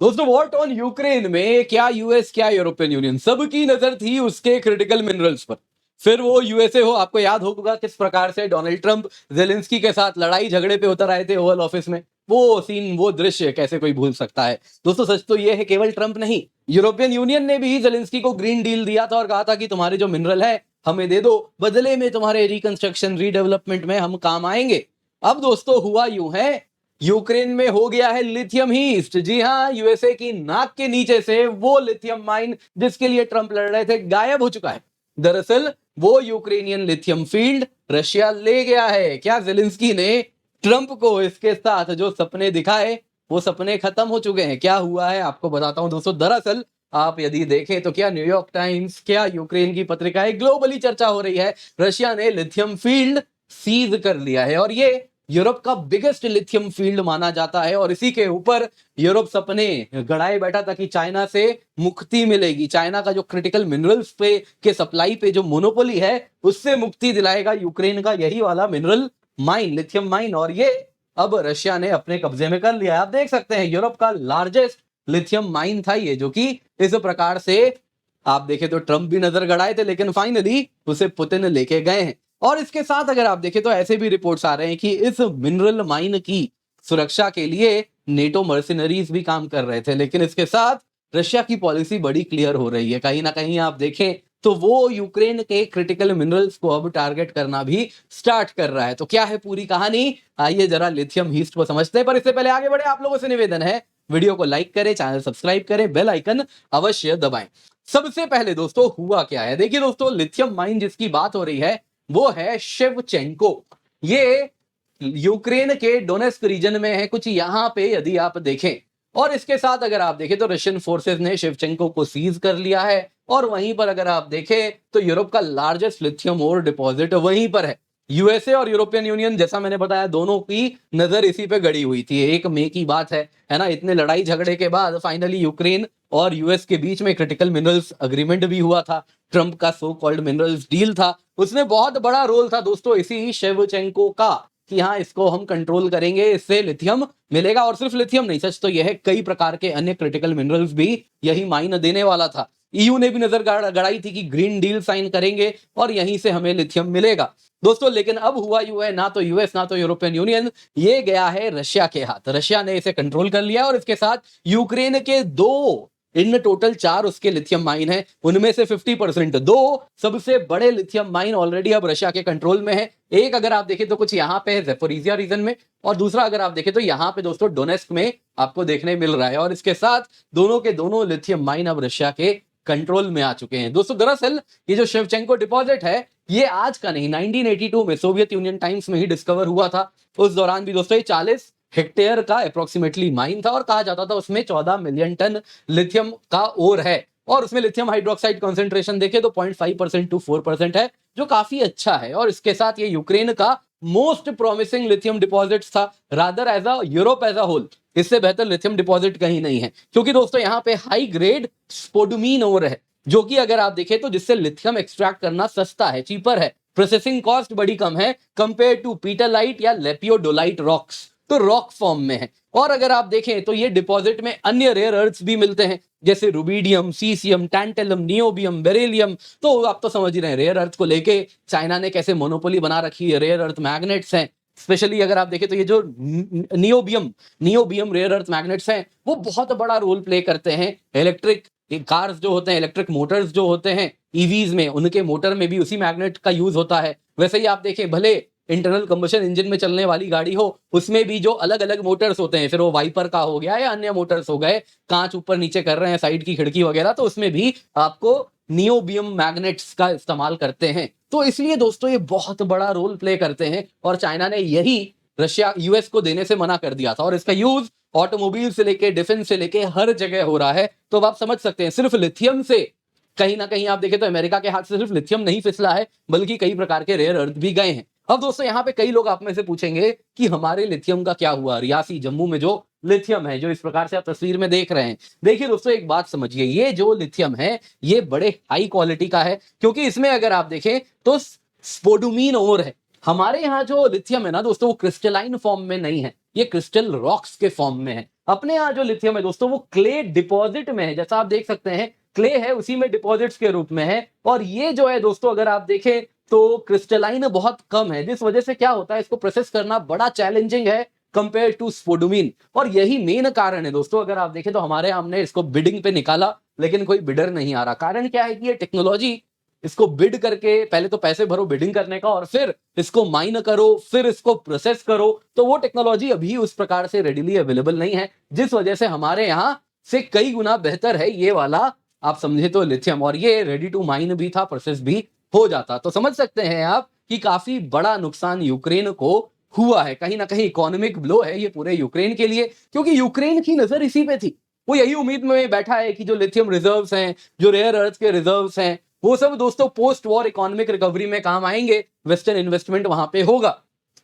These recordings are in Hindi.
दोस्तों वॉर ऑन यूक्रेन में क्या यूएस क्या यूरोपियन यूनियन सबकी नजर थी उसके क्रिटिकल मिनरल्स पर। फिर वो यूएसए हो, आपको याद होगा किस प्रकार से डोनाल्ड ट्रंप जेलेंस्की के साथ लड़ाई झगड़े पे उतर आए थे ओवल ऑफिस में। वो सीन, वो दृश्य कैसे कोई भूल सकता है। दोस्तों सच तो ये है, केवल ट्रंप नहीं, यूरोपियन यूनियन ने भी जेलेंस्की को ग्रीन डील दिया था और कहा था कि तुम्हारे जो मिनरल है हमें दे दो, बदले में तुम्हारे रिकंस्ट्रक्शन रीडेवलपमेंट में हम काम आएंगे। अब दोस्तों हुआ यूं है, यूक्रेन में हो गया है लिथियम हीस्ट। जी हां, यूएसए की नाक के नीचे से वो लिथियम माइन जिसके लिए ट्रंप लड़ रहे थे गायब हो चुका है। दरअसल वो यूक्रेनियन लिथियम फील्ड रशिया ले गया है। क्या जेलेंस्की ने ट्रंप को इसके साथ जो सपने दिखाए वो सपने खत्म हो चुके हैं? क्या हुआ है आपको बताता हूं दोस्तों। दरअसल आप यदि देखें तो क्या न्यूयॉर्क टाइम्स, क्या यूक्रेन की पत्रिकाएं, ग्लोबली चर्चा हो रही है, रशिया ने लिथियम फील्ड सीज कर लिया है और ये यूरोप का बिगेस्ट लिथियम फील्ड माना जाता है। और इसी के ऊपर यूरोप सपने गड़ाए बैठा था कि चाइना से मुक्ति मिलेगी, चाइना का जो क्रिटिकल मिनरल्स पे के सप्लाई पे जो मोनोपोली है उससे मुक्ति दिलाएगा यूक्रेन का यही वाला मिनरल माइन, लिथियम माइन। और ये अब रशिया ने अपने कब्जे में कर लिया है। आप देख सकते हैं यूरोप का लार्जेस्ट लिथियम माइन था ये, जो कि इस प्रकार से आप देखें तो ट्रंप भी नजर गड़ाए थे, लेकिन फाइनली उसे पुतिन लेके गए हैं। और इसके साथ अगर आप देखें तो ऐसे भी रिपोर्ट्स आ रहे हैं कि इस मिनरल माइन की सुरक्षा के लिए नेटो मर्सिनरीज भी काम कर रहे थे। लेकिन इसके साथ रशिया की पॉलिसी बड़ी क्लियर हो रही है। कहीं ना कहीं आप देखें तो वो यूक्रेन के क्रिटिकल मिनरल्स को अब टारगेट करना भी स्टार्ट कर रहा है। तो क्या है पूरी कहानी, आइए जरा लिथियम हीस्ट को समझते हैं। पर इससे पहले आगे बढ़े, आप लोगों से निवेदन है, वीडियो को लाइक करें, चैनल सब्सक्राइब करें, बेल आइकन अवश्य दबाएं। सबसे पहले दोस्तों हुआ क्या है, देखिए दोस्तों, लिथियम माइन जिसकी बात हो रही है वो है शेवचेंको। ये यूक्रेन के डोनेस्क रीजन में है, कुछ यहां पे यदि आप देखें। और इसके साथ अगर आप देखें तो रशियन फोर्सेस ने शेवचेंको को सीज कर लिया है। और वहीं पर अगर आप देखें तो यूरोप का लार्जेस्ट लिथियम ओर डिपॉजिट वहीं पर है। यूएसए और यूरोपियन यूनियन, जैसा मैंने बताया, दोनों की नजर इसी पे गड़ी हुई थी। 1 मई की बात है ना। इतने लड़ाई झगड़े के बाद फाइनली यूक्रेन और यूएस के बीच में क्रिटिकल मिनरल्स अग्रीमेंट भी हुआ था। ट्रंप का सो कॉल्ड मिनरल्स डील था, उसमें बहुत बड़ा रोल था दोस्तों इसी शेवचेंको का कि हाँ इसको हम कंट्रोल करेंगे, इससे लिथियम मिलेगा। और सिर्फ लिथियम नहीं, सच तो यह है कई प्रकार के अन्य क्रिटिकल मिनरल्स भी यही माइन देने वाला था। ईयू ने भी नजर गड़ाई थी कि ग्रीन डील साइन करेंगे और यहीं से हमें लिथियम मिलेगा दोस्तों। लेकिन अब हुआ यूं है, ना तो यूएस ना तो यूरोपियन यूनियन, ये गया है रशिया के हाथ। रशिया ने इसे कंट्रोल कर लिया और इसके साथ यूक्रेन के 2, इन टोटल 4 उसके लिथियम माइन है, उनमें से 50%, 2 सबसे बड़े लिथियम माइन ऑलरेडी अब रशिया के कंट्रोल में है। एक अगर आप देखें तो कुछ यहां पे है ज़ेपोरिजिया रीजन में, और दूसरा अगर आप देखें तो यहां पे दोस्तों डोनेस्क में आपको देखने मिल रहा है। और इसके साथ दोनों के दोनों लिथियम माइन अब रशिया के कंट्रोल में आ चुके हैं दोस्तों। दरअसल ये जो शेवचेंको डिपॉजिट है ये आज का नहीं, 1982 में सोवियत यूनियन टाइम्स में ही डिस्कवर हुआ था। उस दौरान भी दोस्तों ये 40 हेक्टेयर का अप्रोक्सीमेटली माइन था और कहा जाता था उसमें 14 मिलियन टन लिथियम का ओर है। और उसमें लिथियम हाइड्रोक्साइड कॉन्सेंट्रेशन देखे तो 0.5% टू 4% है, जो काफी अच्छा है। और इसके साथ ये यूक्रेन का मोस्ट प्रोमिसिंग लिथियम डिपॉजिट था, rather as a Europe as a whole. इससे बेहतर लिथियम डिपॉजिट कहीं नहीं है, क्योंकि दोस्तों यहाँ पे हाई ग्रेड स्पोडुमीन ओर है, जो कि अगर आप देखें तो जिससे लिथियम एक्सट्रैक्ट करना सस्ता है, चीपर है, प्रोसेसिंग कॉस्ट बड़ी कम है कंपेयर टू पीटरलाइट या लेपियोडोलाइट रॉक्स, तो रॉक फॉर्म में है। और अगर आप देखें तो ये डिपॉजिट में अन्य रेयर अर्थ्स भी मिलते हैं, जैसे रुबीडियम, सीसियम, टैंटेलम, नियोबियम, बेरिलियम। तो आप तो समझ ही रहे हैं रेयर अर्थ को लेके चाइना ने कैसे मोनोपोली बना रखी है। रेयर अर्थ मैग्नेट्स हैं, स्पेशली अगर आप देखें तो ये जो नियोबियम रेयर अर्थ मैग्नेट्स हैं वो बहुत बड़ा रोल प्ले करते हैं इलेक्ट्रिक कार्स जो होते हैं, इलेक्ट्रिक मोटर्स जो होते हैं ईवीज में, उनके मोटर में भी उसी मैग्नेट का यूज होता है। वैसे ही आप देखें भले इंटरनल कंबशन इंजन में चलने वाली गाड़ी हो, उसमें भी जो अलग अलग मोटर्स होते हैं, फिर वो वाइपर का हो गया या अन्य मोटर्स हो गए, कांच ऊपर नीचे कर रहे हैं, साइड की खिड़की वगैरह, तो उसमें भी आपको नियोबियम मैग्नेट्स का इस्तेमाल करते हैं। तो इसलिए दोस्तों ये बहुत बड़ा रोल प्ले करते हैं और चाइना ने यही रशिया यूएस को देने से मना कर दिया था। और इसका यूज ऑटोमोबाइल से लेके डिफेंस से लेके हर जगह हो रहा है। तो अब आप समझ सकते हैं सिर्फ लिथियम से कहीं ना कहीं आप देखें तो अमेरिका के हाथ से सिर्फ लिथियम नहीं फिसला है, बल्कि कई प्रकार के रेयर अर्थ भी गए हैं। अब दोस्तों यहाँ पे कई लोग आप में से पूछेंगे कि हमारे लिथियम का क्या हुआ, रियासी जम्मू में जो लिथियम है, जो इस प्रकार से आप तस्वीर में देख रहे हैं। देखिए दोस्तों एक बात समझिए, ये जो लिथियम है ये बड़े हाई क्वालिटी का है, क्योंकि इसमें अगर आप देखें तो स्पोडुमीन ओर है। हमारे यहाँ जो लिथियम है ना दोस्तों वो क्रिस्टलाइन फॉर्म में नहीं है, ये क्रिस्टल रॉक्स के फॉर्म में है। अपने यहाँ जो लिथियम है दोस्तों वो क्ले डिपॉजिट में है, जैसा आप देख सकते हैं क्ले है उसी में डिपॉजिट्स के रूप में है। और ये जो है दोस्तों अगर आप देखें तो क्रिस्टलाइन बहुत कम है, जिस वजह से क्या होता है इसको प्रोसेस करना बड़ा चैलेंजिंग है कंपेयर टू स्पोडुमिन। और यही मेन कारण है दोस्तों, अगर आप देखें तो हमारे हमने इसको बिडिंग पे निकाला लेकिन कोई बिडर नहीं आ रहा। कारण क्या है कि ये टेक्नोलॉजी इसको बिड करके पहले तो पैसे भरो बिडिंग करने का और फिर इसको माइन करो फिर इसको प्रोसेस करो, तो वो टेक्नोलॉजी अभी उस प्रकार से रेडिली अवेलेबल नहीं है, जिस वजह से हमारे यहाँ से कई गुना बेहतर है ये वाला आप समझे तो लिथियम। और ये रेडी टू माइन भी था, प्रोसेस भी हो जाता। तो समझ सकते हैं आप कि काफी बड़ा नुकसान यूक्रेन को हुआ है, कहीं ना कहीं इकोनॉमिक ब्लो है ये पूरे यूक्रेन के लिए, क्योंकि यूक्रेन की नजर इसी पे थी। वो यही उम्मीद में बैठा है कि जो लिथियम रिजर्व्स हैं, जो रेयर अर्थ के रिजर्व्स हैं, वो सब दोस्तों पोस्ट वॉर इकोनॉमिक रिकवरी में काम आएंगे, वेस्टर्न इन्वेस्टमेंट वहां पे होगा।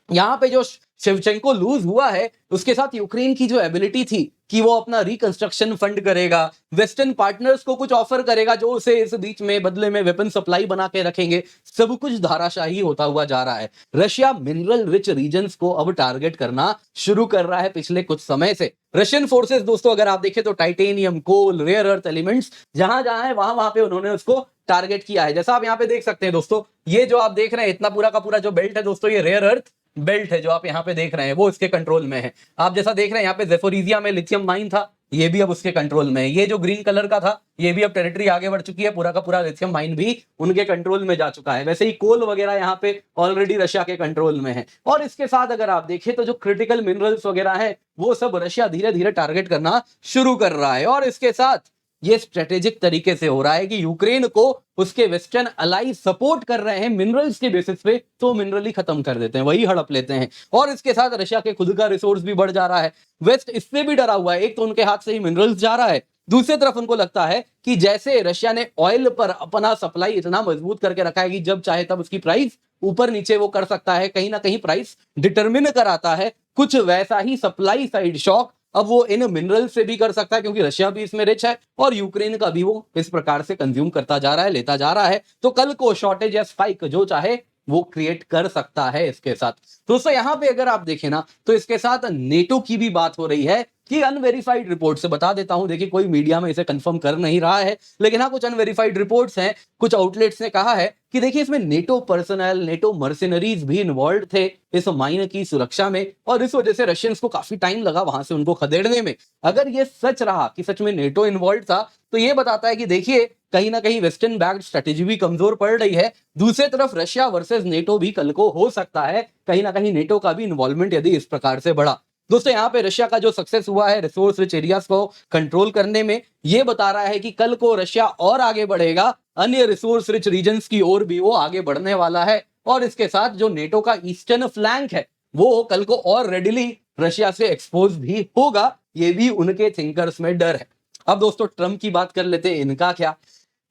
यहाँ पे जो शिवचेंको लूज हुआ है उसके साथ यूक्रेन की जो एबिलिटी थी कि वो अपना रिकंस्ट्रक्शन फंड करेगा, वेस्टर्न पार्टनर्स को कुछ ऑफर करेगा जो उसे इस बीच में बदले में वेपन सप्लाई बना के रखेंगे, सब कुछ धाराशाही होता हुआ जा रहा है। रशिया मिनरल रिच रीजन्स को अब टारगेट करना शुरू कर रहा है पिछले कुछ समय से। रशियन फोर्सेस दोस्तों अगर आप देखें तो टाइटेनियम, कोल, रेयर अर्थ एलिमेंट्स जहां जहां है वहां वहां पे उन्होंने उसको टारगेट किया है। जैसा आप यहाँ पे देख सकते हैं दोस्तों, ये जो आप देख रहे हैं इतना पूरा का पूरा जो बेल्ट है दोस्तों, ये रेयर अर्थ बेल्ट है जो आप यहाँ पे देख रहे हैं, वो इसके कंट्रोल में है। आप जैसा देख रहे हैं यहाँ पे ज़ेपोरिज़िया में लिथियम माइन था, ये भी अब उसके कंट्रोल में है। ये जो ग्रीन कलर का था ये भी अब टेरिटरी आगे बढ़ चुकी है, पूरा का पूरा लिथियम माइन भी उनके कंट्रोल में जा चुका है। वैसे ही कोल वगैरह यहाँ पे ऑलरेडी रशिया के कंट्रोल में है। और इसके साथ अगर आप देखें तो जो क्रिटिकल मिनरल्स वगैरह है वो सब रशिया धीरे धीरे टारगेट करना शुरू कर रहा है। और इसके साथ ये स्ट्रेटेजिक तरीके से हो रहा है कि यूक्रेन को उसके वेस्टर्न अलाई सपोर्ट कर रहे हैं मिनरल्स के बेसिस पे, तो मिनरल ही खत्म कर देते हैं, वही हड़प लेते हैं। और इसके साथ रशिया के खुद का रिसोर्स भी बढ़ जा रहा है। वेस्ट इससे भी डरा हुआ है, एक तो उनके हाथ से ही मिनरल्स जा रहा है, दूसरी तरफ उनको लगता है कि जैसे रशिया ने ऑयल पर अपना सप्लाई इतना मजबूत करके रखा है कि जब चाहे तब उसकी प्राइस ऊपर नीचे वो कर सकता है, कहीं ना कहीं प्राइस डिटरमिन कराता है, कुछ वैसा ही सप्लाई साइड शॉक अब वो इन मिनरल से भी कर सकता है, क्योंकि रशिया भी इसमें रिच है और यूक्रेन का भी वो इस प्रकार से कंज्यूम करता जा रहा है, लेता जा रहा है। तो कल को शॉर्टेज या स्पाइक जो चाहे वो क्रिएट कर सकता है इसके साथ। दोस्तों यहाँ पे अगर आप देखें ना तो इसके साथ नेटो की भी बात हो रही है कि अनवेरिफाइड रिपोर्ट से बता देता हूं, देखिए कोई मीडिया में इसे कंफर्म कर नहीं रहा है, लेकिन हाँ कुछ अनवेरिफाइड रिपोर्ट्स हैं, कुछ आउटलेट्स ने कहा है कि देखिए इसमें नेटो पर्सनल, नेटो मर्सिनरीज भी इन्वॉल्व थे इस माइन की सुरक्षा में, और इस वजह से रशियंस को काफी टाइम लगा वहां से उनको खदेड़ने में। अगर ये सच रहा कि सच में नेटो इन्वॉल्व था तो ये बताता है कि देखिए कहीं ना कहीं वेस्टर्न बैक्ड स्ट्रेटेजी भी कमजोर पड़ रही है। दूसरी तरफ रशिया वर्सेस नेटो भी कल को हो सकता है, कहीं ना कहीं नेटो का भी इन्वॉल्वमेंट यदि इस प्रकार से बढ़ा। दोस्तों यहाँ पे रशिया का जो सक्सेस हुआ है रिसोर्स रिच एरियाज को कंट्रोल करने में, ये बता रहा है कि कल को रशिया और आगे बढ़ेगा, अन्य रिसोर्स रिच रीजन्स की ओर भी वो आगे बढ़ने वाला है। और इसके साथ जो नेटो का ईस्टर्न फ्लैंक है वो कल को और रेडिली रशिया से एक्सपोज भी होगा, ये भी उनके थिंकर्स में डर है। अब दोस्तों ट्रम्प की बात कर लेते हैं, इनका क्या।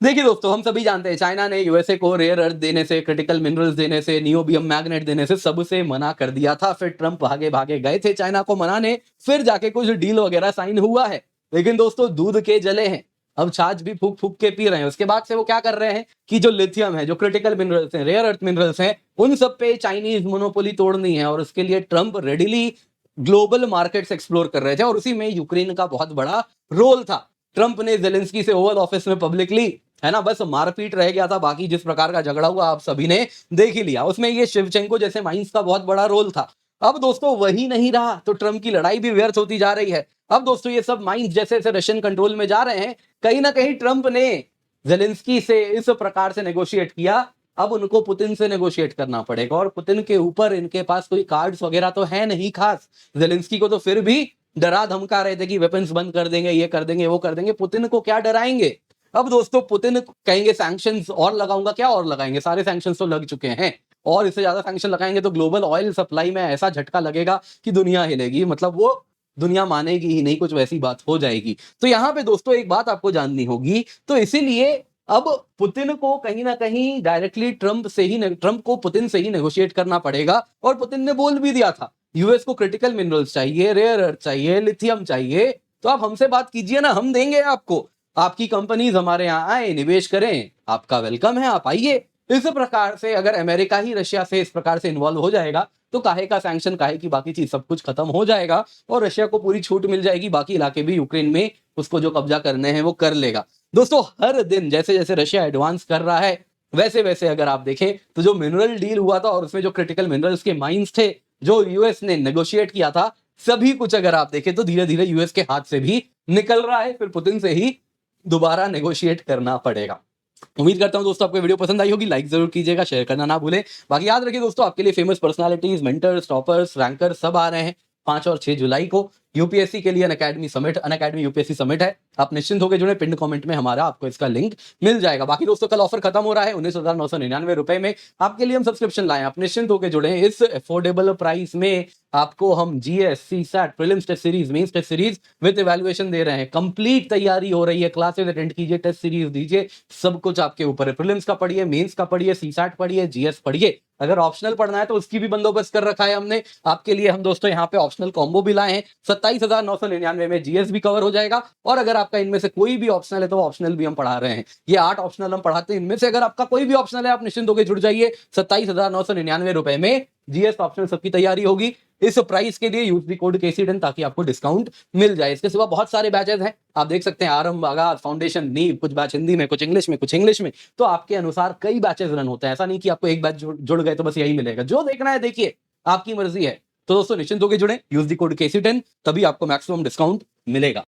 देखिए दोस्तों हम सभी जानते हैं चाइना ने यूएसए को रेयर अर्थ देने से, क्रिटिकल मिनरल्स देने से, नियोबियम मैग्नेट देने से सबसे मना कर दिया था। फिर ट्रम्प भागे भागे गए थे चाइना को मनाने, फिर जाके कुछ डील वगैरह साइन हुआ है। लेकिन दोस्तों दूध के जले हैं, अब छाछ भी फूक फूक के पी रहे हैं। उसके बाद से वो क्या कर रहे हैं कि जो लिथियम है, जो क्रिटिकल मिनरल्स हैं, रेयर अर्थ मिनरल्स हैं, उन सब पे चाइनीज मोनोपोली तोड़नी है। और उसके लिए Trump readily global markets explore कर रहे थे और उसी में यूक्रेन का बहुत बड़ा रोल था। ट्रम्प ने जेलेंस्की से ओवल ऑफिस में पब्लिकली, है ना, बस मारपीट रह गया था, बाकी जिस प्रकार का झगड़ा हुआ आप सभी ने देख ही लिया, उसमें ये शिवचेंको जैसे माइंस का बहुत बड़ा रोल था। अब दोस्तों वही नहीं रहा तो ट्रम्प की लड़ाई भी व्यर्थ होती जा रही है। अब दोस्तों ये सब माइंस जैसे जैसे रशियन कंट्रोल में जा रहे हैं, कहीं ना कहीं ट्रम्प ने जेलेंस्की से इस प्रकार से नेगोशिएट किया, अब उनको पुतिन से नेगोशिएट करना पड़ेगा। और पुतिन के ऊपर इनके पास कोई कार्ड्स वगैरह तो है नहीं खास। जेलेंस्की को तो फिर भी डरा धमका रहे थे कि वेपन्स बंद कर देंगे, ये कर देंगे, वो कर देंगे। पुतिन को क्या डराएंगे। अब दोस्तों पुतिन कहेंगे सैंक्शंस और लगाऊंगा, क्या और लगाएंगे, सारे सैंक्शंस तो लग चुके हैं, और इससे ज्यादा सैंक्शन लगाएंगे तो ग्लोबल ऑयल सप्लाई में ऐसा झटका लगेगा कि दुनिया हिलेगी, मतलब वो दुनिया मानेगी ही नहीं, कुछ वैसी बात हो जाएगी। तो यहाँ पे दोस्तों एक बात आपको जाननी होगी, तो इसीलिए अब पुतिन को कहीं ना कहीं डायरेक्टली ट्रम्प को पुतिन से ही नेगोशिएट करना पड़ेगा। और पुतिन ने बोल भी दिया था यूएस को क्रिटिकल मिनरल्स चाहिए, रेयर अर्थ चाहिए, लिथियम चाहिए, तो आप हमसे बात कीजिए ना, हम देंगे आपको, आपकी कंपनीज हमारे यहाँ आए, निवेश करें, आपका वेलकम है, आप आइए। इस प्रकार से अगर अमेरिका ही रशिया से इस प्रकार से इन्वॉल्व हो जाएगा तो काहे का सैंक्शन, काहे की बाकी चीज, सब कुछ खत्म हो जाएगा और रशिया को पूरी छूट मिल जाएगी, बाकी इलाके भी यूक्रेन में उसको जो कब्जा करने हैं वो कर लेगा। दोस्तों हर दिन जैसे जैसे रशिया एडवांस कर रहा है वैसे वैसे अगर आप देखें तो जो मिनरल डील हुआ था और उसमें जो क्रिटिकल मिनरल्स के माइंस थे जो यूएस ने नेगोशिएट किया था, सभी कुछ अगर आप देखें तो धीरे धीरे यूएस के हाथ से भी निकल रहा है, फिर पुतिन से ही दोबारा नेगोशिएट करना पड़ेगा। उम्मीद करता हूं दोस्तों आपको वीडियो पसंद आई होगी, लाइक जरूर कीजिएगा, शेयर करना ना भूलें। बाकी याद रखिए दोस्तों आपके लिए famous personalities, mentors, toppers, rankers सब आ रहे हैं 5 और 6 जुलाई को। यूपीएससी के लिए अनअकैडमी यूपीएससी समिट है, आप निश्चिंत होकर जुड़े, पिन कमेंट में हमारा आपको इसका लिंक मिल जाएगा। बाकी दोस्तों कल ऑफर खत्म हो रहा है 19,999 रुपए में आपके लिए हम सब्सक्रिप्शन लाए, आप निश्चिंत होकर जुड़े, इस अफोर्डेबल प्राइस में आपको हम GS, CSAT, prelims test series, mains test series with evaluation दे रहे हैं। कंप्लीट तैयारी हो रही है, क्लासेस अटेंड कीजिए, टेस्ट सीरीज दीजिए, सब कुछ आपके ऊपर है। प्रीलिम्स का पढ़िए, मेंस का पढ़िए, सीसैट पढ़िए, जीएस पढ़िए, अगर ऑप्शनल पढ़ना है तो उसकी भी बंदोबस्त कर रखा है हमने आपके लिए। हम दोस्तों यहाँ पे ऑप्शनल कॉम्बो भी लाए हैं, 27,999 में जीएस भी कवर हो जाएगा, और अगर आपका इनमें से कोई भी ऑप्शनल है तो ऑप्शनल भी हम पढ़ा रहे हैं। ये 8 ऑप्शनल हम पढ़ाते हैं, इनमें से अगर आपका कोई भी ऑप्शनल है आप निश्चिंत होकर जुड़ जाइए। 27,999 रुपए में जीएस ऑप्शनल सबकी तैयारी होगी। इस प्राइस के लिए यूज दी कोड KC10 ताकि आपको डिस्काउंट मिल जाए। इसके सिवा बहुत सारे बैचेस हैं, आप देख सकते हैं, आरंभ, आगाज, फाउंडेशन, नींव, कुछ बैच हिंदी में, कुछ इंग्लिश में, कुछ इंग्लिश में, तो आपके अनुसार कई बैचेस रन होते हैं। ऐसा नहीं कि आपको एक बैच जुड़ गए तो बस यही मिलेगा, जो देखना है देखिए, आपकी मर्जी है। तो दोस्तों निश्चिंत होकर जुड़े, यूज दी कोड KC10, तभी आपको मैक्सिमम डिस्काउंट मिलेगा।